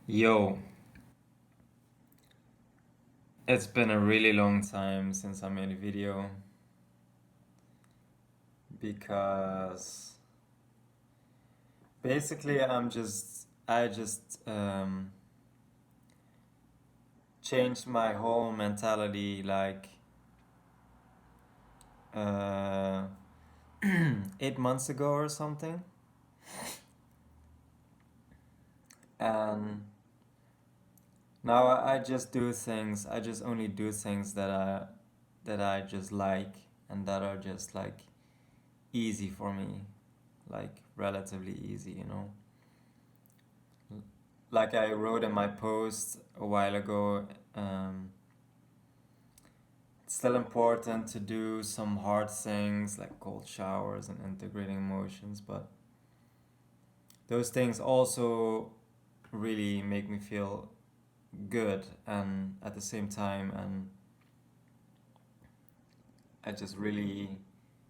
Yo, it's been a really long time since I made a video because basically I just changed my whole mentality like uh 8 months ago or something, and now I just do things. I just only do things that I just like and that are just like easy for me, like relatively easy. Like I wrote in my post a while ago, it's still important to do some hard things like cold showers and integrating emotions, but those things also really make me feel good and at the same time, and I just really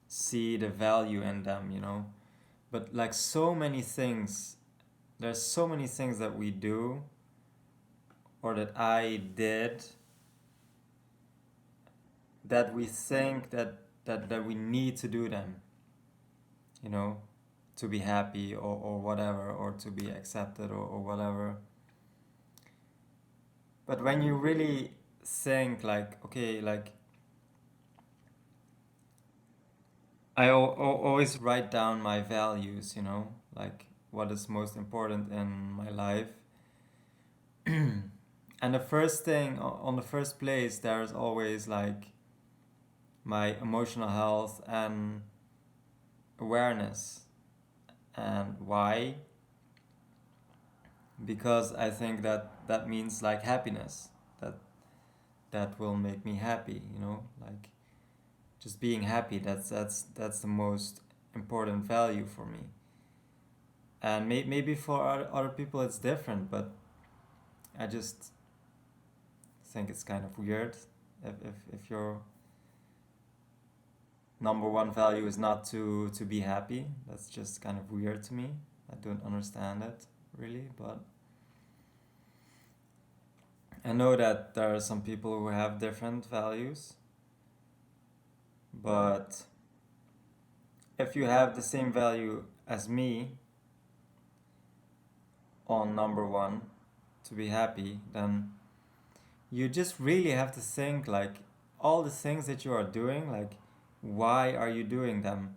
see the value in them. But like so many things, there's so many things that we do or that I did that we think that we need to do them, you know, to be happy or whatever, or to be accepted or whatever. But when you really think like, okay, like always write down my values, like what is most important in my life. And the first thing on the first place, there's always like my emotional health and awareness. And why? Because I think that means like happiness. That will make me happy. Like just being happy. That's the most important value for me. And maybe for other people it's different, but I just think it's kind of weird if your number one value is not to be happy. That's just kind of weird to me. I don't understand it really, but I know that there are some people who have different values, but if you have the same value as me on number one, to be happy, then you just really have to think like all the things that you are doing, like why are you doing them?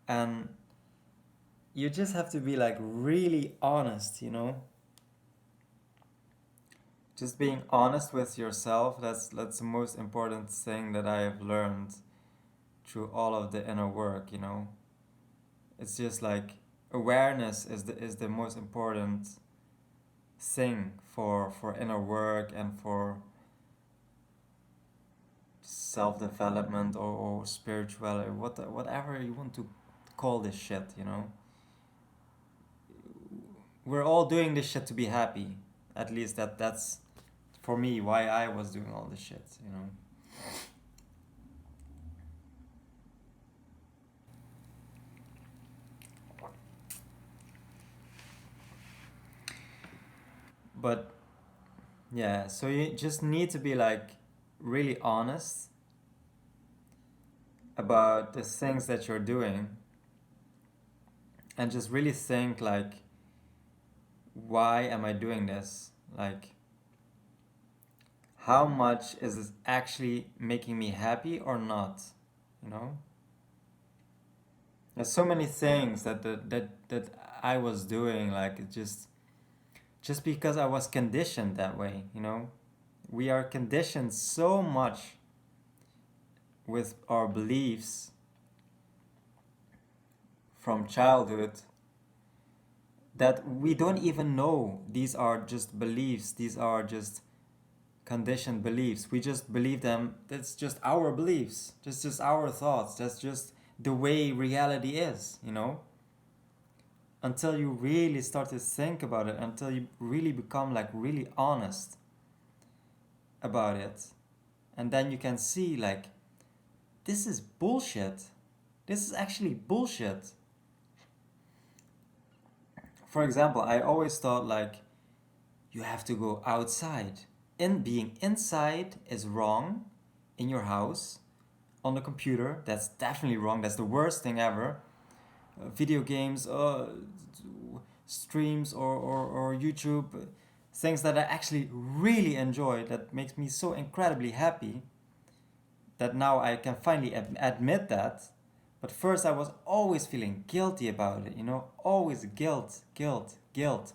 And you just have to be like really honest. Just being honest with yourself, that's the most important thing that I have learned through all of the inner work. It's just like awareness is the most important thing for inner work and for self development or spirituality, whatever you want to call this shit. We're all doing this shit to be happy. At least that's for me why I was doing all this shit. But yeah, so you just need to be like really honest about the things that you're doing and just really think like, why am I doing this? Like, how much is this actually making me happy or not? You know, there's so many things that I was doing, like it just because I was conditioned that way. We are conditioned so much with our beliefs from childhood that we don't even know these are just beliefs, these are just conditioned beliefs. We just believe them. That's just our beliefs. That's just our thoughts. That's just the way reality is. Until you really start to think about it, until you really become like really honest about it. And then you can see like, this is bullshit. This is actually bullshit. For example, I always thought like, you have to go outside. And being inside is wrong in your house on the computer. That's definitely wrong. That's the worst thing ever. Video games, streams, or YouTube, things that I actually really enjoy, that makes me so incredibly happy, that now I can finally admit that. But first, I was always feeling guilty about it, you know? Always guilt, guilt, guilt.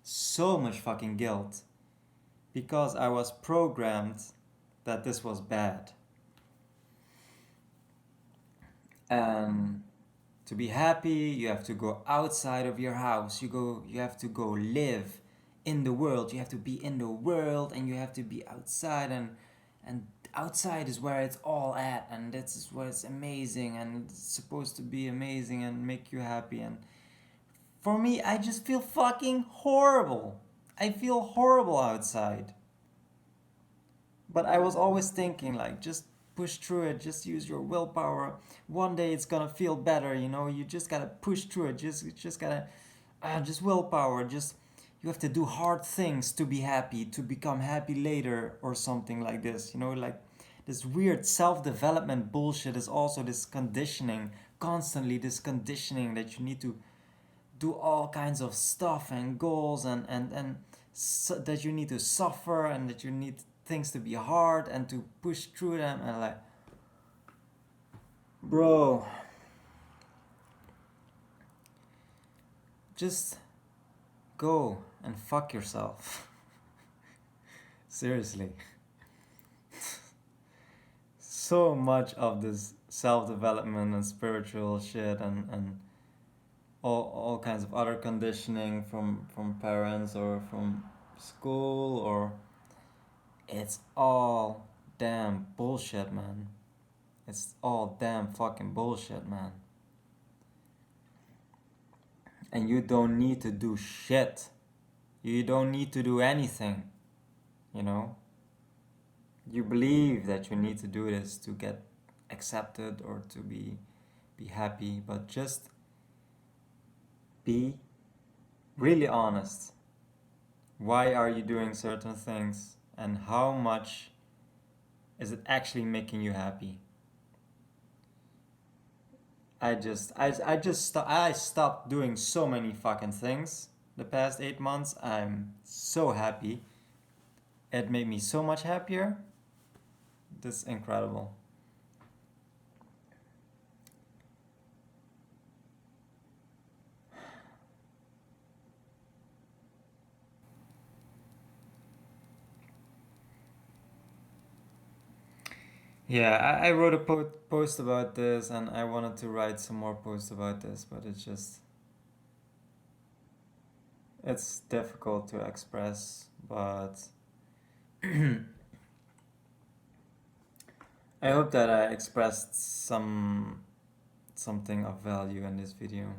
So much fucking guilt. Because I was programmed that this was bad. And to be happy, you have to go outside of your house. You have to go live in the world. You have to be in the world, and you have to be outside, and outside is where it's all at, and that's where it's amazing, and it's supposed to be amazing and make you happy. And for me, I just feel fucking horrible. I feel horrible outside. But I was always thinking, like, just push through it, just use your willpower. One day it's gonna feel better, you know. You just gotta push through it. Just gotta, just willpower. Just you have to do hard things to be happy, to become happy later, or something like this. You know, like this weird self-development bullshit is also this conditioning, constantly this conditioning that you need to do all kinds of stuff and goals, and so that you need to suffer, and that you need things to be hard and to push through them. And like, bro, just go and fuck yourself. Seriously. So much of this self-development and spiritual shit, and all kinds of other conditioning from parents or from school, or it's all damn bullshit, man. It's all damn fucking bullshit, man. And you don't need to do shit. You don't need to do anything, you know? You believe that you need to do this to get accepted or to be happy, but just be really honest. Why are you doing certain things, and how much is it actually making you happy? I stopped doing so many fucking things the past 8 months. I'm so happy. It made me so much happier. This is incredible. Yeah, I wrote a post about this, and I wanted to write some more posts about this, but it's difficult to express. But I hope that I expressed something of value in this video.